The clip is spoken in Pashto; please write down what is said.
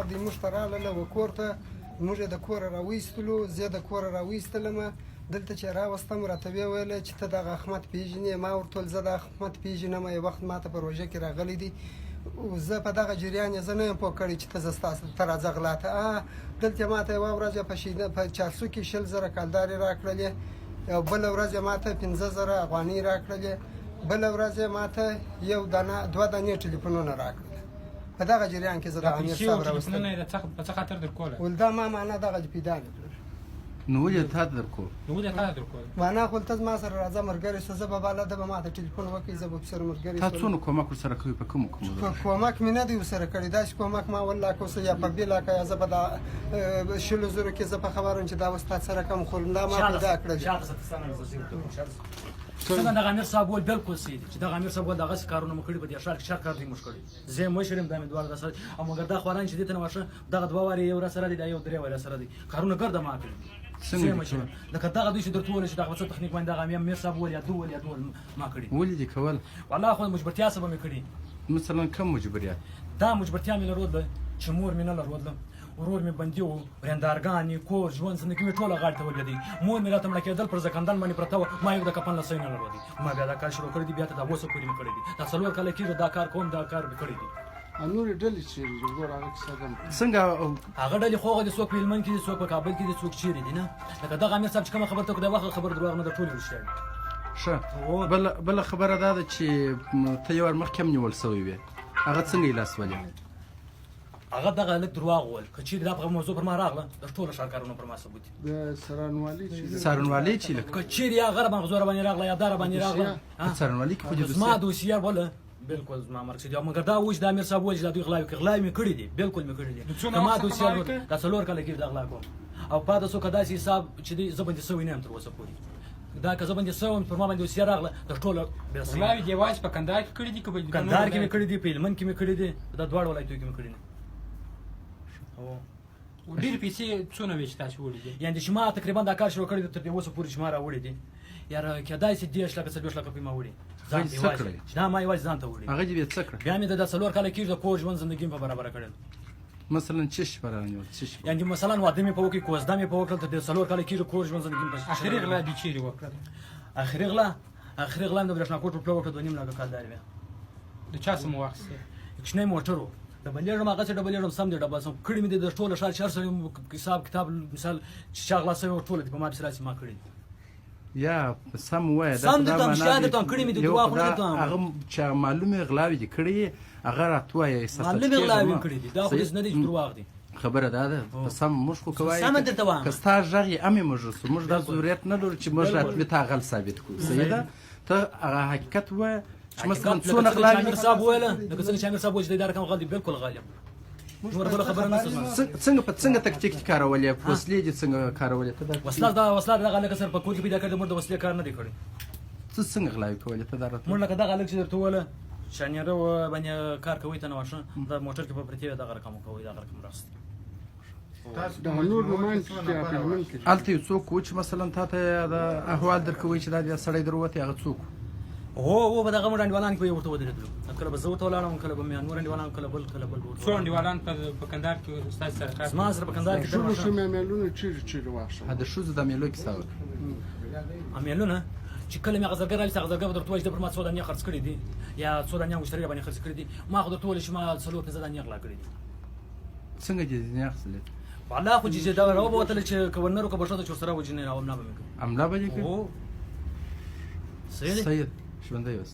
دی موږ ته راغله و کور ته موږ یې د کوره راویستلو زه د کوره راویستلم دلته چې راوستم راته ویې ویل چې ته دغه احمد پېژنې ما ورته ویل زه د احمد پېژنم یو وخت ما ته په روژه کې راغلی دی زه په دغه جریان یې زه نه یم پوه کړی چې ته راځه غلا ته دلته ما ته یوه ورځ په چارسو کې 100,000 کلدارې راکړلې او بله ورځ یې ما ته 15,000 افغانۍ راکړلې بله ورځ یې ما ته دوه دانې ټلیفونونه راکړل په دغه جریان کې زه د امیر صاحب راوستلم په څه خاطر درکوله ول دا ما معنا دغه پیدا نه کړل نو ولې تا درکول معنا خو ته زما سره راځه ملګری سه زه به بالا ده به ما ته ټلیفون وکړي زه به ورسره ملګری تا څونه کومک ورسره کوي په کومو کومک مې نه دی ورسره کړی داسې کومک ما والله که اوس یا په بې لاکه یا زه به دا 100,000 کې زه په خبر وم چې دا اوس تا سره کم خو دا ما پیدا کړل څنګه دغه امیر صاحب ول بالکل صحیح دي چې دغه امیر صاحب ول دغه کارونه مو کړي په دې ښار کې کار دی مو کړی زه مشر یم د امید دوار سره او مګر دا خواران چې دې ته واشه دغه دوه واره یو سره دي دا یو درې واره سره دي کارونه ګرځه ما کړی څنګه مشر لکه دغه دوی چې درته ول چې دغه څه تخنیک باندې دغه امیر صاحب ول یا دوه ما کړی ولې دي کول والله خو مجبرتیا سبب مې کړی مثلا کم مجبریت دا مجبرتیا مې لرله چې مور مې نه لرله ورور مې بندي و رندارګانې کور ژوند زندګي مې ټوله غاړې ته ولګېدی مور مې راته مړه کېدل پر زکندن باندې پرته وه ما یو د کفن لسۍ نه لرودی ما بیا دا کار شروع کړی دی بیا ته دا اوسه پورې مې کړی دی دا 4 کاله کېږي دا کار کوم دا کار مې کړی دی نورې ډلې چیرې دي ګوره هغه کیسه ده څنګه هغه ډلې خو هغه دي څوک په هلمند کې دي څوک په کابل کې دي څوک چیرې دي نه لکه دغه امیر صاحب چې کومه خبره ته د وخت خبر دروغ نه د ټولې رښتیا وي ښه بله خبره دا ده چې ته یو وار مخکې هم نیول سوی وې هغه څنګه یې لاس ولې هغه دغه لږ دروغ وویل که چیرې دا په موضوع پر ما راغله د ټولو ښارکارونو پر ما ثبوت دي د څارنوالۍ چې که چیرې هغه راباندې زوره باندې راغله یا دا راباندې راغله په څارنوالۍ کې خو دې زما دوسیه وله بالکل زما مرګ شدی او مګر دا اوس د امیر صاحب وایي چې دا دوی غلا مې کړي دي بالکل مې کړي دي ما دوسیه دا 4 کاله کې دا غلا کوم او پاته څوک داسې حساب چې دی زه باندې سوی نه یم تر اوسه پورې دا که زه باندې سوم پر ما باندې دوسیه راغله د ټولو غلاوې دې یوازې په کندهار کې کړي دي که کندهار کې مې کړي دي په هلمند کې مې کړي دي دا دواړو ولایتونو کې مې کړي دي ډېرې پیسې څونه وې چې تاسې وړي دي یعنې چې ما تقریبا دا کار شروع کړی دی تر دې اوسه پورې چې ما راوړي دي یاره کېدای شي 10 لکه 40 لکه روپۍ ما وړي ځان ته یوازې چې دا ما یوازې ځان ته وړي هغه دې بیا څه کړه بیا مې د 4 کاله کېږي د کور ژوند زندګي په برابره کړل مثلا څه شي برانیول څه شي یعنې مثلا واده مې په وکړي کوزده مې په وکړل تر دې 4 کاله کېږي کور ژوند زندګي په اخري غلا دې چیرې وکړل اخري غلا مې د برېښنا کوټ په پلو وکړه 2.5 لکه کلدارې وې د چا څه مو واخیستې کوچنی موټر و ډبلیږم هغه څه ډبلیږم سم دی ډبل سم کړي مې د ټوله ښار چې هر سړی حساب کتاب مثال چې چا غلا سوی ټوله دي په ما پسې راسي ما کړي یا سم وایه سم دي ته مشکل ده ته کړي مې د دوا خو نه ته هغه چې معلومه غلاوې دي کړي هغه راتوایه احساس معلومه غلاوې کړي دي دا خو نه دي دروغ دي خبره ده سم موږ خو کوي سم درته وایم که ستا غږ یې امې موږ موږ دا ضرورت نه لرو چې موږ راتلو ته غل ثابت کړو صحیح ده ته هغه حقیقت وایه چې مثلا څونه غلاوې امیر صاحب ویله لکه څنګه چې امیر صاحب وایي چې دا رقم غل دي بالکل غل نور بل خبره نه څنګه تکتیک کارولې وسلې دي څنګه کارولې ته وسله دغه لکه سر په کور کې پیدا کړی موږ د وسلې کار نه دی کړی څه څنګه غلاوې کولې ته دا راته موږ لکه دغه لک چې درته وویله شانیره باندې کار کوي ته نه واشه د موټر کې په پرتې دغه رقم کوي دغه رقم راست هلته یو څوک و چې مثلا تا ته د احوال درکوي چې دا سړی در وتی هغه څوک هو به دغه مو انډیوالان کې ورته ودرېدلو کله به زه ورته ولاړم کله به مې نور انډیوالان کله بل څو انډیوالان په کندهار کې ستاسو سره کار زما سره په کندهار کې شروع میلونه چیرې واخیستل د ښځو د میلو کیسه وکړه میلونه چې کله مې غزلګر رالي غزلګر به درته وایي چې پر ما 100 دانې خرڅ کړي دي یا 100 دانې مشتری باندې خرڅ کړي دي ما خو درته وویل چې ما 4-5 دانې غلا کړي دي څنګه دې نه اخلې والله خو چې دا راووتل چې گورنر کو بشو د چور سره وجنه راو نه به مې املا به دې او سید ژوندی اوس